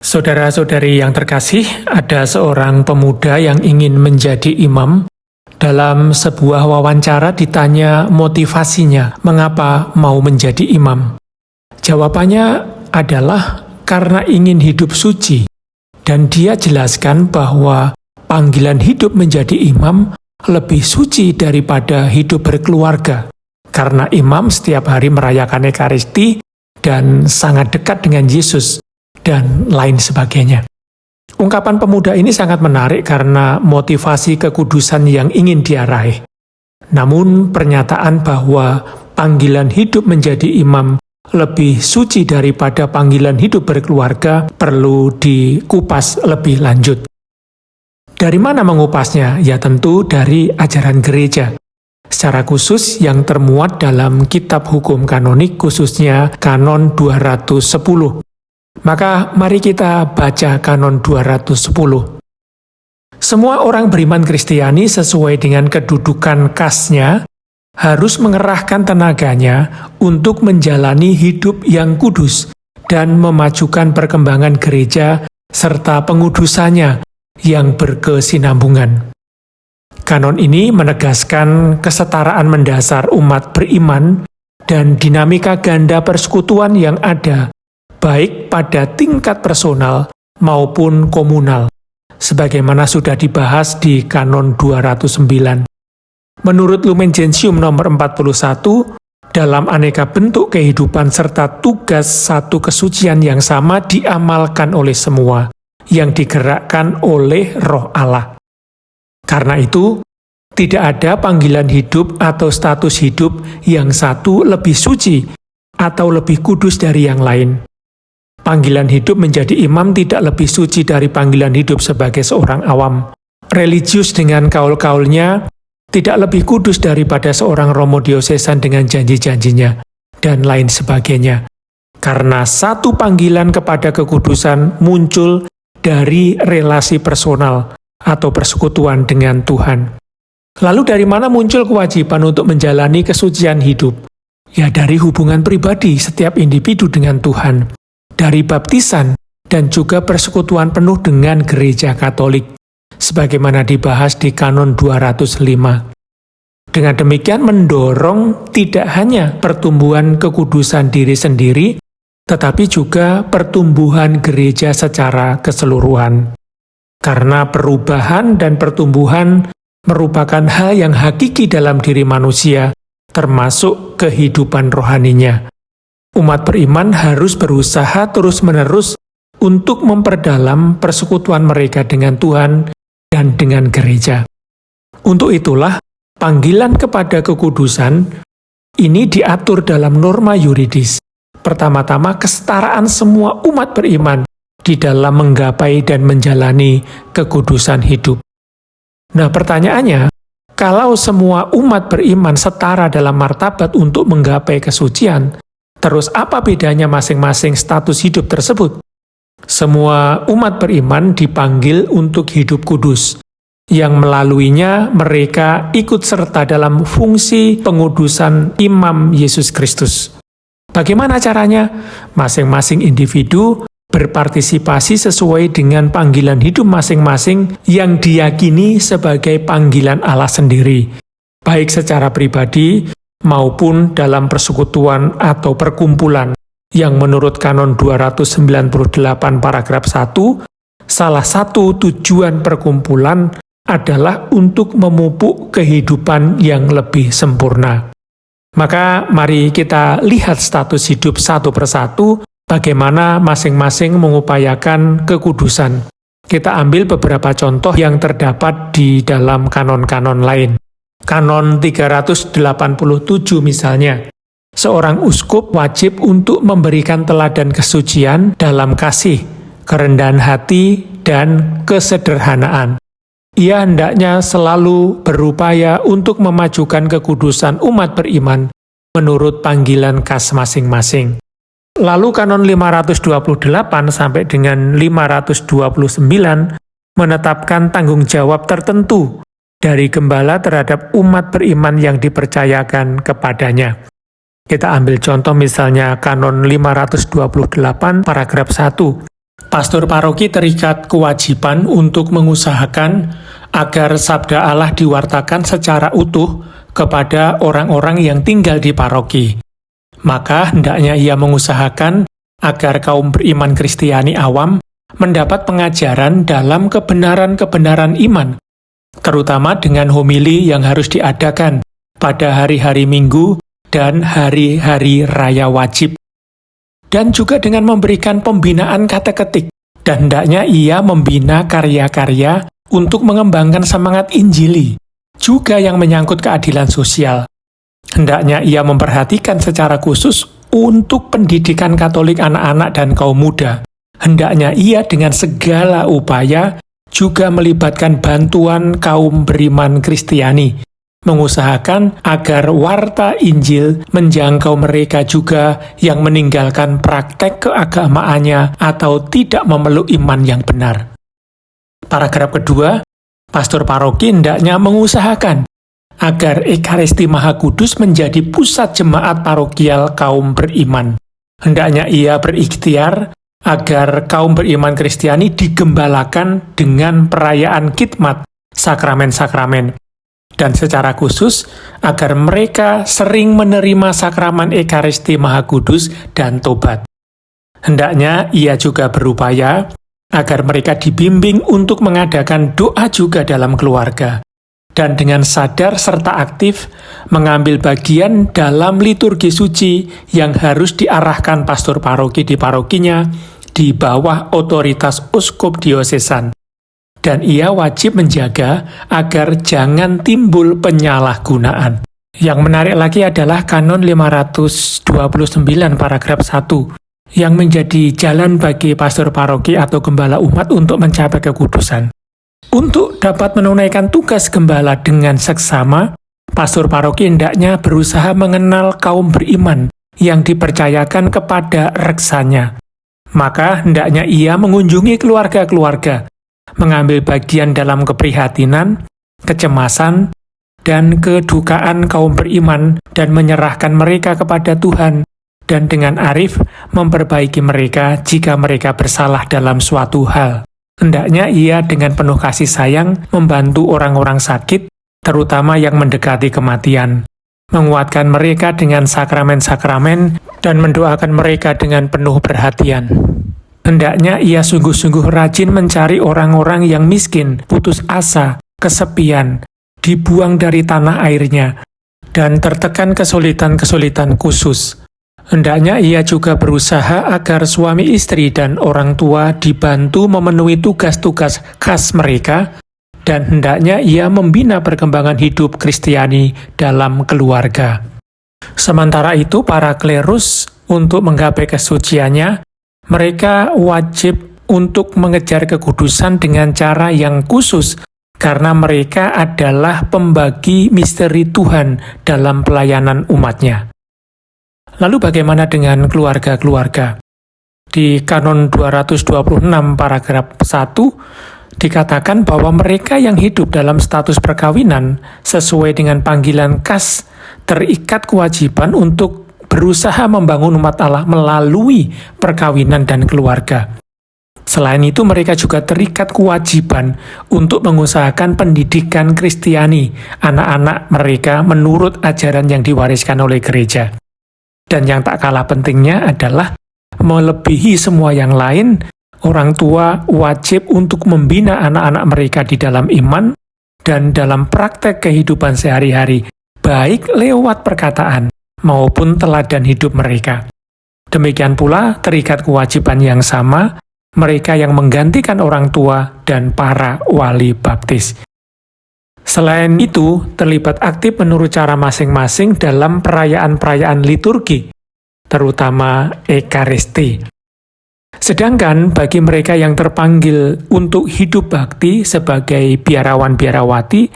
Saudara-saudari yang terkasih, ada seorang pemuda yang ingin menjadi imam. Dalam sebuah wawancara ditanya motivasinya, mengapa mau menjadi imam. Jawabannya adalah karena ingin hidup suci. Dan dia jelaskan bahwa panggilan hidup menjadi imam lebih suci daripada hidup berkeluarga. Karena imam setiap hari merayakan Ekaristi dan sangat dekat dengan Yesus, dan lain sebagainya. Ungkapan pemuda ini sangat menarik karena motivasi kekudusan yang ingin dia raih. Namun pernyataan bahwa panggilan hidup menjadi imam lebih suci daripada panggilan hidup berkeluarga perlu dikupas lebih lanjut. Dari mana mengupasnya? Ya tentu dari ajaran gereja. Secara khusus yang termuat dalam kitab hukum kanonik, khususnya Kanon 210. Maka mari kita baca Kanon 210. Semua orang beriman Kristiani sesuai dengan kedudukan kasnya harus mengerahkan tenaganya untuk menjalani hidup yang kudus dan memajukan perkembangan gereja serta pengudusannya yang berkesinambungan. Kanon ini menegaskan kesetaraan mendasar umat beriman dan dinamika ganda persekutuan yang ada baik pada tingkat personal maupun komunal, sebagaimana sudah dibahas di Kanon 209. Menurut Lumen Gentium nomor 41, dalam aneka bentuk kehidupan serta tugas satu kesucian yang sama diamalkan oleh semua, yang digerakkan oleh Roh Allah. Karena itu, tidak ada panggilan hidup atau status hidup yang satu lebih suci atau lebih kudus dari yang lain. Panggilan hidup menjadi imam tidak lebih suci dari panggilan hidup sebagai seorang awam. Religius dengan kaul-kaulnya tidak lebih kudus daripada seorang romo diosesan dengan janji-janjinya, dan lain sebagainya. Karena satu panggilan kepada kekudusan muncul dari relasi personal atau persekutuan dengan Tuhan. Lalu dari mana muncul kewajiban untuk menjalani kesucian hidup? Ya dari hubungan pribadi setiap individu dengan Tuhan. Dari baptisan dan juga persekutuan penuh dengan gereja Katolik, sebagaimana dibahas di Kanon 205. Dengan demikian mendorong tidak hanya pertumbuhan kekudusan diri sendiri, tetapi juga pertumbuhan gereja secara keseluruhan. Karena perubahan dan pertumbuhan merupakan hal yang hakiki dalam diri manusia, termasuk kehidupan rohaninya. Umat beriman harus berusaha terus-menerus untuk memperdalam persekutuan mereka dengan Tuhan dan dengan gereja. Untuk itulah, panggilan kepada kekudusan ini diatur dalam norma yuridis. Pertama-tama, kesetaraan semua umat beriman di dalam menggapai dan menjalani kekudusan hidup. Nah, pertanyaannya, kalau semua umat beriman setara dalam martabat untuk menggapai kesucian, terus apa bedanya masing-masing status hidup tersebut? Semua umat beriman dipanggil untuk hidup kudus, yang melaluinya mereka ikut serta dalam fungsi pengudusan imam Yesus Kristus. Bagaimana caranya? Masing-masing individu berpartisipasi sesuai dengan panggilan hidup masing-masing yang diyakini sebagai panggilan Allah sendiri, baik secara pribadi maupun dalam persekutuan atau perkumpulan, yang menurut Kanon 298 paragraf 1, salah satu tujuan perkumpulan adalah untuk memupuk kehidupan yang lebih sempurna. Maka mari kita lihat status hidup satu persatu, bagaimana masing-masing mengupayakan kekudusan. Kita ambil beberapa contoh yang terdapat di dalam kanon-kanon lain. Kanon 387 misalnya, seorang uskup wajib untuk memberikan teladan kesucian dalam kasih, kerendahan hati, dan kesederhanaan. Ia hendaknya selalu berupaya untuk memajukan kekudusan umat beriman menurut panggilan kas masing-masing. Lalu Kanon 528 sampai dengan 529 menetapkan tanggung jawab tertentu dari gembala terhadap umat beriman yang dipercayakan kepadanya. Kita ambil contoh misalnya Kanon 528 paragraf 1. Pastor paroki terikat kewajiban untuk mengusahakan agar sabda Allah diwartakan secara utuh kepada orang-orang yang tinggal di paroki. Maka hendaknya ia mengusahakan agar kaum beriman Kristiani awam mendapat pengajaran dalam kebenaran-kebenaran iman, terutama dengan homili yang harus diadakan pada hari-hari Minggu dan hari-hari raya wajib. Dan juga dengan memberikan pembinaan kateketik, dan hendaknya ia membina karya-karya untuk mengembangkan semangat Injili, juga yang menyangkut keadilan sosial. Hendaknya ia memperhatikan secara khusus untuk pendidikan Katolik anak-anak dan kaum muda. Hendaknya ia dengan segala upaya juga melibatkan bantuan kaum beriman Kristiani, mengusahakan agar warta Injil menjangkau mereka juga yang meninggalkan praktek keagamaannya atau tidak memeluk iman yang benar. Paragraf kedua, pastor paroki hendaknya mengusahakan agar Ekaristi Maha Kudus menjadi pusat jemaat parokial kaum beriman. Hendaknya ia berikhtiar agar kaum beriman Kristiani digembalakan dengan perayaan khidmat, sakramen-sakramen, dan secara khusus agar mereka sering menerima sakramen Ekaristi Maha Kudus dan tobat. Hendaknya ia juga berupaya agar mereka dibimbing untuk mengadakan doa juga dalam keluarga, dan dengan sadar serta aktif mengambil bagian dalam liturgi suci yang harus diarahkan pastor paroki di parokinya di bawah otoritas uskup diosesan. Dan ia wajib menjaga agar jangan timbul penyalahgunaan. Yang menarik lagi adalah Kanon 529 paragraf 1, yang menjadi jalan bagi pastor paroki atau gembala umat untuk mencapai kekudusan. Untuk dapat menunaikan tugas gembala dengan seksama, pastor paroki hendaknya berusaha mengenal kaum beriman yang dipercayakan kepada reksanya. Maka hendaknya ia mengunjungi keluarga-keluarga, mengambil bagian dalam keprihatinan, kecemasan, dan kedukaan kaum beriman dan menyerahkan mereka kepada Tuhan, dan dengan arif memperbaiki mereka jika mereka bersalah dalam suatu hal. Hendaknya ia dengan penuh kasih sayang membantu orang-orang sakit, terutama yang mendekati kematian, menguatkan mereka dengan sakramen-sakramen, dan mendoakan mereka dengan penuh perhatian. Hendaknya ia sungguh-sungguh rajin mencari orang-orang yang miskin, putus asa, kesepian, dibuang dari tanah airnya, dan tertekan kesulitan-kesulitan khusus. Hendaknya ia juga berusaha agar suami istri dan orang tua dibantu memenuhi tugas-tugas khas mereka, dan hendaknya ia membina perkembangan hidup Kristiani dalam keluarga. Sementara itu, para klerus untuk menggapai kesuciannya, mereka wajib untuk mengejar kekudusan dengan cara yang khusus, karena mereka adalah pembagi misteri Tuhan dalam pelayanan umatnya. Lalu bagaimana dengan keluarga-keluarga? Di Kanon 226 paragraf 1 dikatakan bahwa mereka yang hidup dalam status perkawinan sesuai dengan panggilan khas terikat kewajiban untuk berusaha membangun umat Allah melalui perkawinan dan keluarga. Selain itu, mereka juga terikat kewajiban untuk mengusahakan pendidikan Kristiani anak-anak mereka menurut ajaran yang diwariskan oleh gereja. Dan yang tak kalah pentingnya adalah melebihi semua yang lain, orang tua wajib untuk membina anak-anak mereka di dalam iman dan dalam praktek kehidupan sehari-hari, baik lewat perkataan maupun teladan hidup mereka. Demikian pula terikat kewajiban yang sama mereka yang menggantikan orang tua dan para wali baptis. Selain itu, terlibat aktif menurut cara masing-masing dalam perayaan-perayaan liturgi, terutama Ekaristi. Sedangkan bagi mereka yang terpanggil untuk hidup bakti sebagai biarawan-biarawati,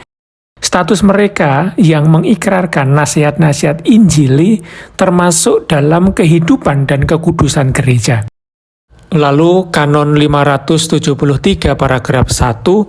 status mereka yang mengikrarkan nasihat-nasihat Injili termasuk dalam kehidupan dan kekudusan gereja. Lalu Kanon 573 paragraf 1,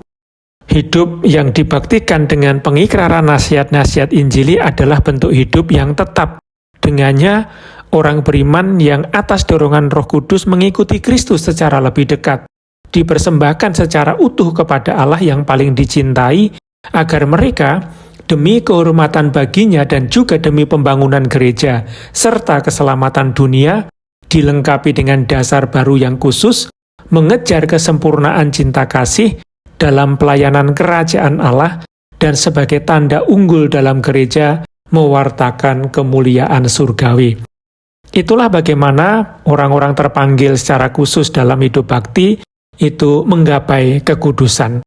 hidup yang dibaktikan dengan pengikraran nasihat-nasihat Injili adalah bentuk hidup yang tetap. Dengannya, orang beriman yang atas dorongan Roh Kudus mengikuti Kristus secara lebih dekat, dipersembahkan secara utuh kepada Allah yang paling dicintai, agar mereka, demi kehormatan baginya dan juga demi pembangunan gereja, serta keselamatan dunia, dilengkapi dengan dasar baru yang khusus, mengejar kesempurnaan cinta kasih dalam pelayanan kerajaan Allah, dan sebagai tanda unggul dalam gereja, mewartakan kemuliaan surgawi. Itulah bagaimana orang-orang terpanggil secara khusus dalam hidup bakti itu menggapai kekudusan.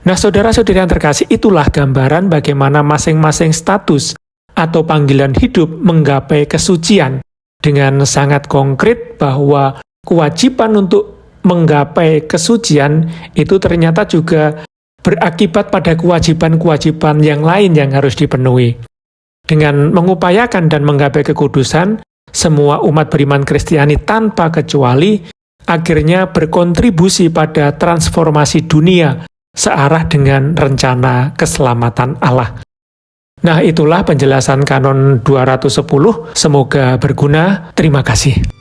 Nah, saudara-saudari yang terkasih, itulah gambaran bagaimana masing-masing status atau panggilan hidup menggapai kesucian dengan sangat konkret bahwa kewajiban untuk menggapai kesucian itu ternyata juga berakibat pada kewajiban-kewajiban yang lain yang harus dipenuhi. Dengan mengupayakan dan menggapai kekudusan, semua umat beriman Kristiani tanpa kecuali akhirnya berkontribusi pada transformasi dunia searah dengan rencana keselamatan Allah. Nah, itulah penjelasan Kanon 210. Semoga berguna. Terima kasih.